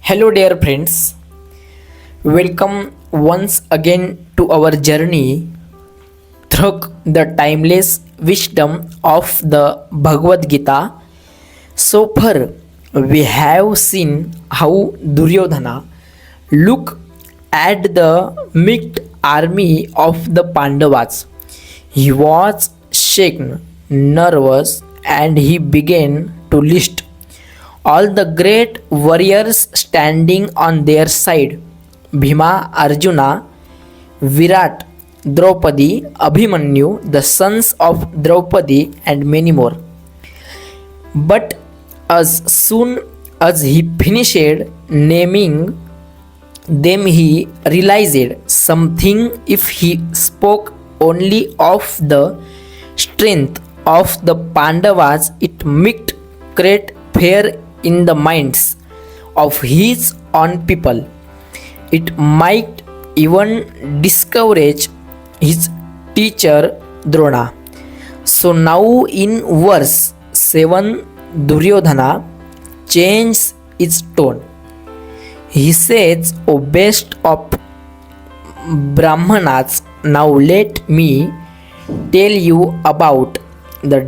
Hello, dear friends. Welcome once again to our journey through the timeless wisdom of the Bhagavad Gita. So far, we have seen how Duryodhana looked at the mixed army of the Pandavas. He was shaken, nervous, and he began to list all the great warriors standing on their side: Bhima, Arjuna, Virat, Draupadi, Abhimanyu, the sons of Draupadi, and many more. But as soon as he finished naming them, he realized something. If he spoke only of the strength of the Pandavas, it might create fear in the minds of his own people. It might even discourage his teacher Drona. So now in verse 7, Duryodhana changes its tone. He says, "O best of Brahmanas, now let me tell you about the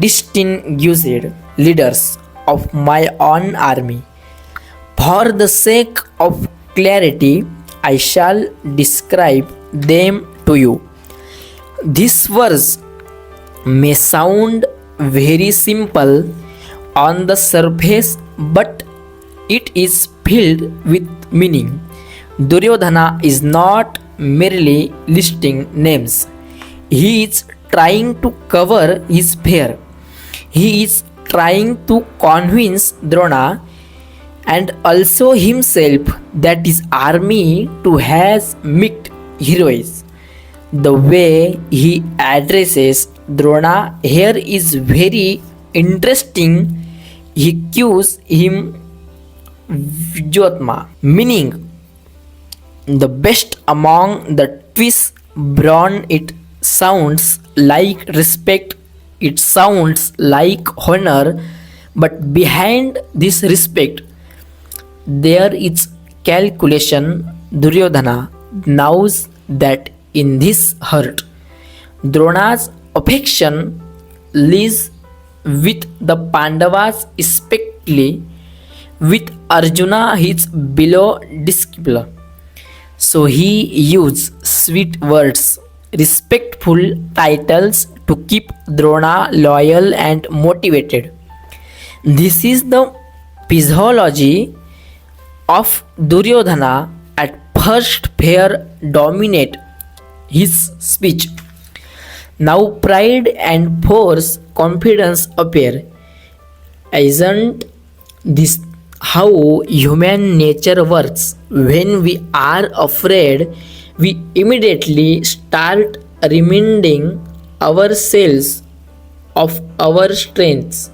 distinguished leaders of my own army. For the sake of clarity, I shall describe them to you." This verse may sound very simple on the surface, but it is filled with meaning. Duryodhana is not merely listing names. He is trying to cover his fear. He is trying to convince Drona and also himself that his army too has mixed heroes. The way he addresses Drona here is very interesting. He calls him Vijotma, meaning the best among the twice born. It sounds like respect, it sounds like honor, but behind this respect there is calculation. Duryodhana knows that in this hurt, Drona's affection lies with the Pandavas, especially with Arjuna, his beloved disciple. So he used sweet words, respectful titles to keep Drona loyal and motivated. This is the physiology of Duryodhana. At first, fear dominate his speech. Now pride and force confidence appear. Isn't this how human nature works? When we are afraid, we immediately start reminding ourselves of our strengths.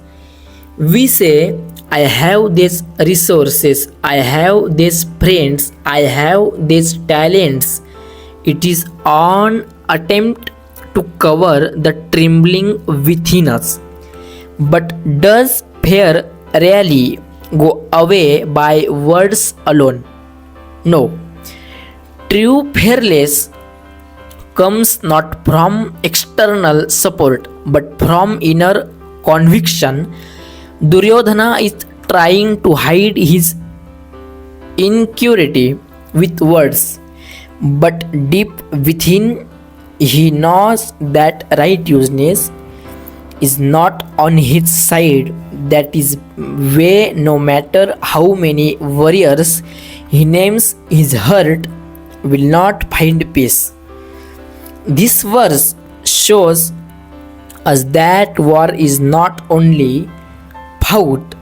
We say, I have these resources, I have these friends, I have these talents. It is an attempt to cover the trembling within us. But does fear really go away by words alone? No. True fearlessness comes not from external support but from inner conviction. Duryodhana is trying to hide his insecurity with words, but deep within he knows that righteousness is not on his side. That is why no matter how many warriors he names, his heart will not find peace. This verse shows us that war is not only fought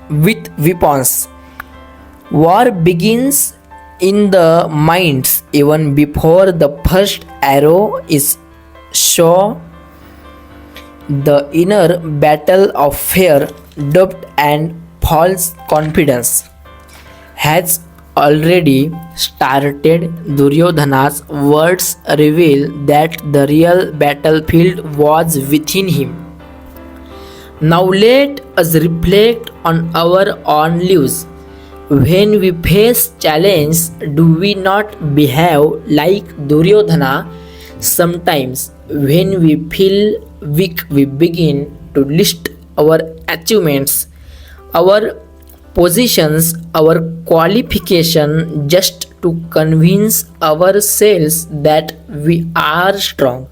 with weapons. War begins in the minds even before the first arrow is shot. The inner battle of fear, doubt, and false confidence has already started. Duryodhana's words reveal that the real battlefield was within him. Now let us reflect on our own lives. When we face challenge, do we not behave like Duryodhana? Sometimes, when we feel weak, we begin to list our achievements, our positions, our qualification just to convince ourselves that we are strong.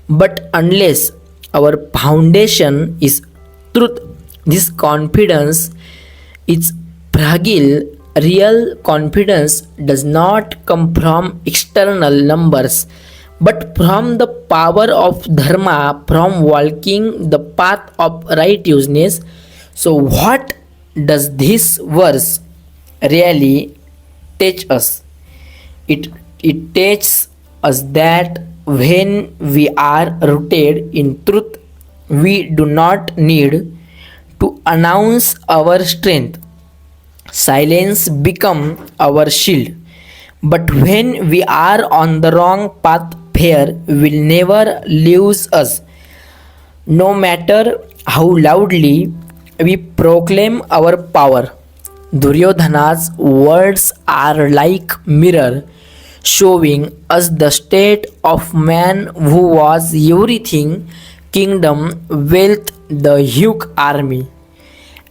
But unless our foundation is truth, this confidence is fragile. Real confidence does not come from external numbers but from the power of dharma, from walking the path of righteousness. So, what does this verse really teach us? It, it teaches us that when we are rooted in truth, we do not need to announce our strength. Silence become our shield. But when we are on the wrong path, fear will never lose us. No matter how loudly we proclaim our power. Duryodhana's words are like mirror showing us the state of man who was everything kingdom, wealth, the huge army,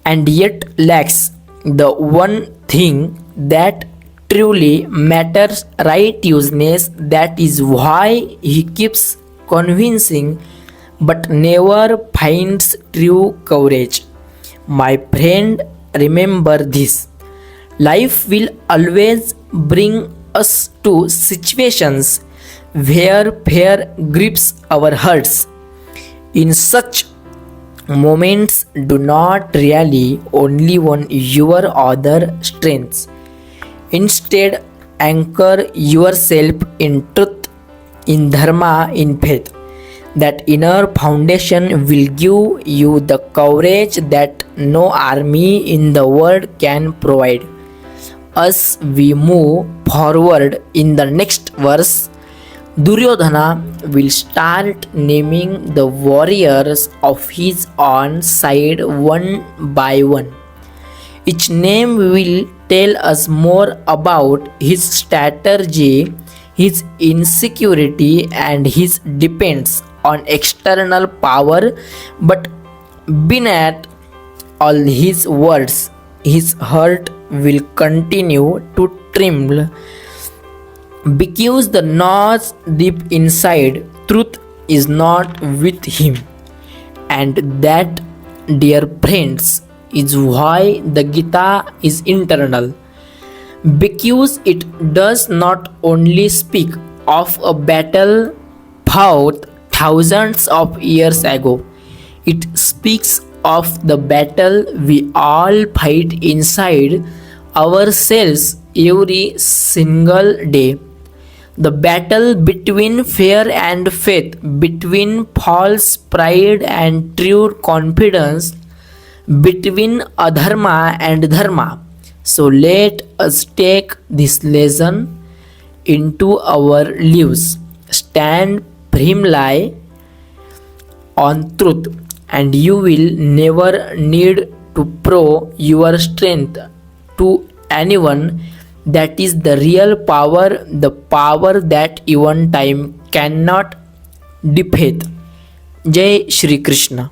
and yet lacks the one thing that truly matters, righteousness. That is why he keeps convincing but never finds true courage. My friend, remember this. Life will always bring us to situations where fear grips our hearts. In such moments, do not really only on your other strengths. Instead, anchor yourself in truth, in dharma, in faith. That inner foundation will give you the courage that no army in the world can provide. As we move forward in the next verse, Duryodhana will start naming the warriors of his own side one by one. Each name will tell us more about his strategy, his insecurity, and his depends on external power. But beneath all his words, his heart will continue to tremble because the knows deep inside truth is not with him. And that, dear friends, is why the Gita is internal, because it does not only speak of a battle fought thousands of years ago, it speaks of the battle we all fight inside ourselves every single day. The battle between fear and faith, between false pride and true confidence, between adharma and dharma. So let us take this lesson into our lives. Stand firmly on truth, and you will never need to prove your strength to anyone. That is the real power, the power that even time cannot defeat. Jai Shri Krishna.